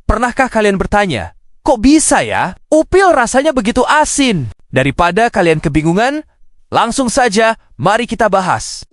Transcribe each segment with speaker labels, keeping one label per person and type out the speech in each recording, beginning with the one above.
Speaker 1: Pernahkah kalian bertanya, kok bisa ya? Upil rasanya begitu asin. Daripada kalian kebingungan, langsung saja mari kita bahas.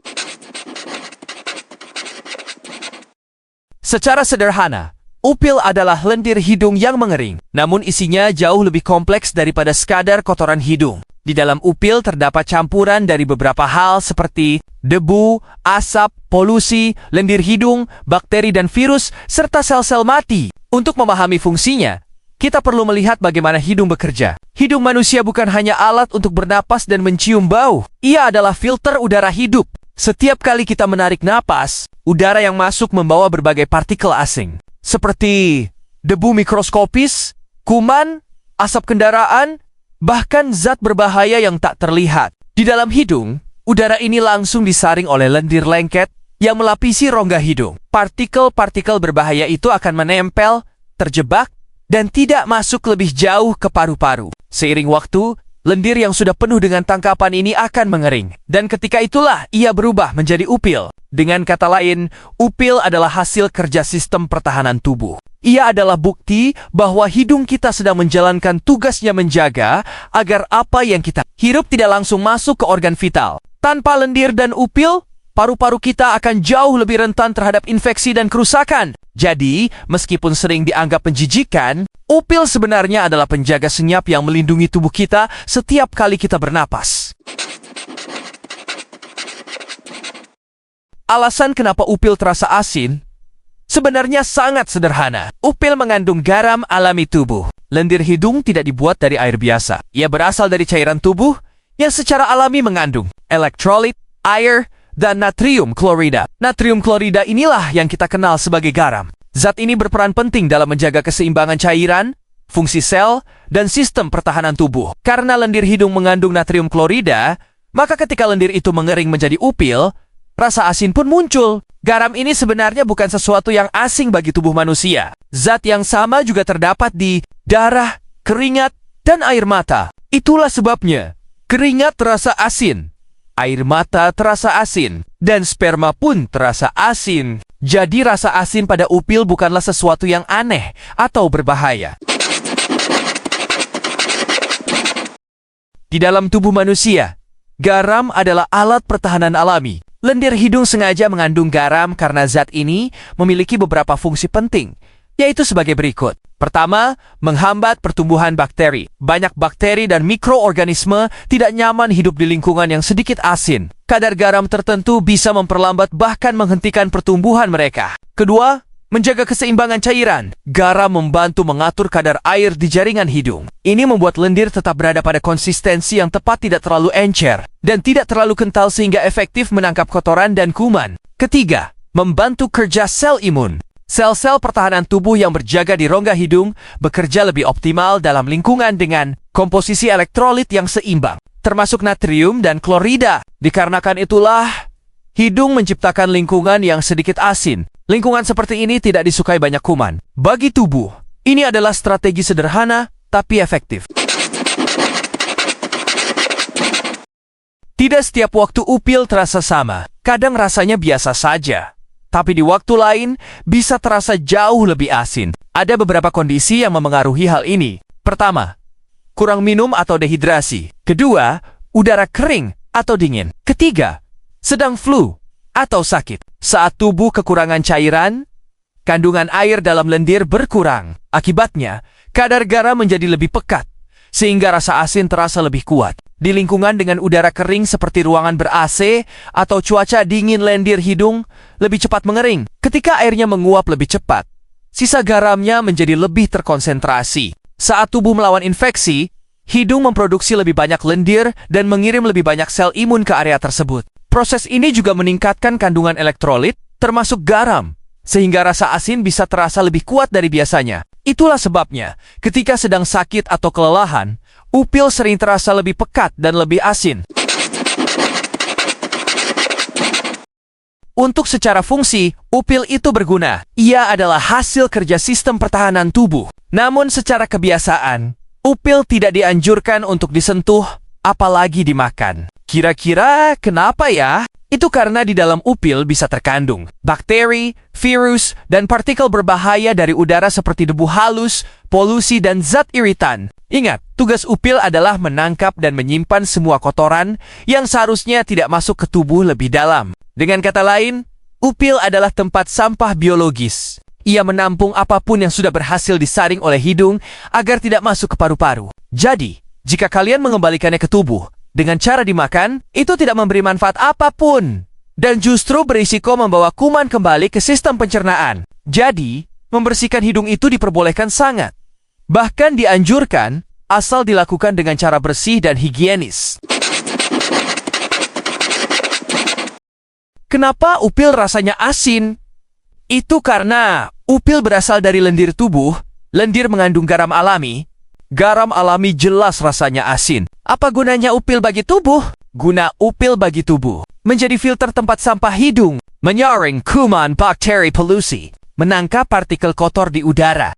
Speaker 1: Secara sederhana, upil adalah lendir hidung yang mengering. Namun isinya jauh lebih kompleks daripada sekadar kotoran hidung. Di dalam upil terdapat campuran dari beberapa hal seperti debu, asap, polusi, lendir hidung, bakteri dan virus, serta sel-sel mati. Untuk memahami fungsinya, kita perlu melihat bagaimana hidung bekerja. Hidung manusia bukan hanya alat untuk bernapas dan mencium bau. Ia adalah filter udara hidup. Setiap kali kita menarik napas, udara yang masuk membawa berbagai partikel asing. Seperti debu mikroskopis, kuman, asap kendaraan, bahkan zat berbahaya yang tak terlihat. Di dalam hidung, udara ini langsung disaring oleh lendir lengket yang melapisi rongga hidung. Partikel-partikel berbahaya itu akan menempel, terjebak, dan tidak masuk lebih jauh ke paru-paru. Seiring waktu, lendir yang sudah penuh dengan tangkapan ini akan mengering. Dan ketika itulah ia berubah menjadi upil. Dengan kata lain, upil adalah hasil kerja sistem pertahanan tubuh. Ia adalah bukti bahwa hidung kita sedang menjalankan tugasnya menjaga agar apa yang kita hirup tidak langsung masuk ke organ vital. Tanpa lendir dan upil, paru-paru kita akan jauh lebih rentan terhadap infeksi dan kerusakan. Jadi, meskipun sering dianggap menjijikan, upil sebenarnya adalah penjaga senyap yang melindungi tubuh kita setiap kali kita bernapas. Alasan kenapa upil terasa asin sebenarnya sangat sederhana. Upil mengandung garam alami tubuh. Lendir hidung tidak dibuat dari air biasa. Ia berasal dari cairan tubuh yang secara alami mengandung elektrolit, air, dan natrium klorida. Natrium klorida inilah yang kita kenal sebagai garam. Zat ini berperan penting dalam menjaga keseimbangan cairan, fungsi sel, dan sistem pertahanan tubuh. Karena lendir hidung mengandung natrium klorida, maka ketika lendir itu mengering menjadi upil, rasa asin pun muncul. Garam ini sebenarnya bukan sesuatu yang asing bagi tubuh manusia. Zat yang sama juga terdapat di darah, keringat, dan air mata. Itulah sebabnya keringat terasa asin, air mata terasa asin, dan sperma pun terasa asin. Jadi rasa asin pada upil bukanlah sesuatu yang aneh atau berbahaya. Di dalam tubuh manusia, garam adalah alat pertahanan alami. Lendir hidung sengaja mengandung garam karena zat ini memiliki beberapa fungsi penting, yaitu sebagai berikut. Pertama, menghambat pertumbuhan bakteri. Banyak bakteri dan mikroorganisme tidak nyaman hidup di lingkungan yang sedikit asin. Kadar garam tertentu bisa memperlambat bahkan menghentikan pertumbuhan mereka. Kedua, menjaga keseimbangan cairan. Garam membantu mengatur kadar air di jaringan hidung. Ini membuat lendir tetap berada pada konsistensi yang tepat, tidak terlalu encer, dan tidak terlalu kental sehingga efektif menangkap kotoran dan kuman. Ketiga, membantu kerja sel imun. Sel-sel pertahanan tubuh yang berjaga di rongga hidung bekerja lebih optimal dalam lingkungan dengan komposisi elektrolit yang seimbang, termasuk natrium dan klorida. Dikarenakan itulah, hidung menciptakan lingkungan yang sedikit asin. Lingkungan seperti ini tidak disukai banyak kuman. Bagi tubuh, ini adalah strategi sederhana tapi efektif. Tidak setiap waktu upil terasa sama. Kadang rasanya biasa saja, tapi di waktu lain bisa terasa jauh lebih asin. Ada beberapa kondisi yang memengaruhi hal ini. Pertama, kurang minum atau dehidrasi. Kedua, udara kering atau dingin. Ketiga, sedang flu atau sakit. Saat tubuh kekurangan cairan, kandungan air dalam lendir berkurang. Akibatnya, kadar garam menjadi lebih pekat, sehingga rasa asin terasa lebih kuat. Di lingkungan dengan udara kering seperti ruangan ber-AC atau cuaca dingin, lendir hidung lebih cepat mengering. Ketika airnya menguap lebih cepat, sisa garamnya menjadi lebih terkonsentrasi. Saat tubuh melawan infeksi, hidung memproduksi lebih banyak lendir dan mengirim lebih banyak sel imun ke area tersebut. Proses ini juga meningkatkan kandungan elektrolit, termasuk garam, sehingga rasa asin bisa terasa lebih kuat dari biasanya. Itulah sebabnya, ketika sedang sakit atau kelelahan, upil sering terasa lebih pekat dan lebih asin. Untuk secara fungsi, upil itu berguna. Ia adalah hasil kerja sistem pertahanan tubuh. Namun secara kebiasaan, upil tidak dianjurkan untuk disentuh, apalagi dimakan. Kira-kira kenapa ya? Itu karena di dalam upil bisa terkandung bakteri, virus, dan partikel berbahaya dari udara seperti debu halus, polusi, dan zat iritan. Ingat, tugas upil adalah menangkap dan menyimpan semua kotoran yang seharusnya tidak masuk ke tubuh lebih dalam. Dengan kata lain, upil adalah tempat sampah biologis. Ia menampung apapun yang sudah berhasil disaring oleh hidung agar tidak masuk ke paru-paru. Jadi, jika kalian mengembalikannya ke tubuh dengan cara dimakan, itu tidak memberi manfaat apapun. Dan justru berisiko membawa kuman kembali ke sistem pencernaan. Jadi, membersihkan hidung itu diperbolehkan sangat. Bahkan dianjurkan, asal dilakukan dengan cara bersih dan higienis. Kenapa upil rasanya asin? Itu karena upil berasal dari lendir tubuh. Lendir mengandung garam alami. Garam alami jelas rasanya asin. Apa gunanya upil bagi tubuh? Guna upil bagi tubuh menjadi filter tempat sampah hidung, menyaring kuman bakteri polusi, menangkap partikel kotor di udara,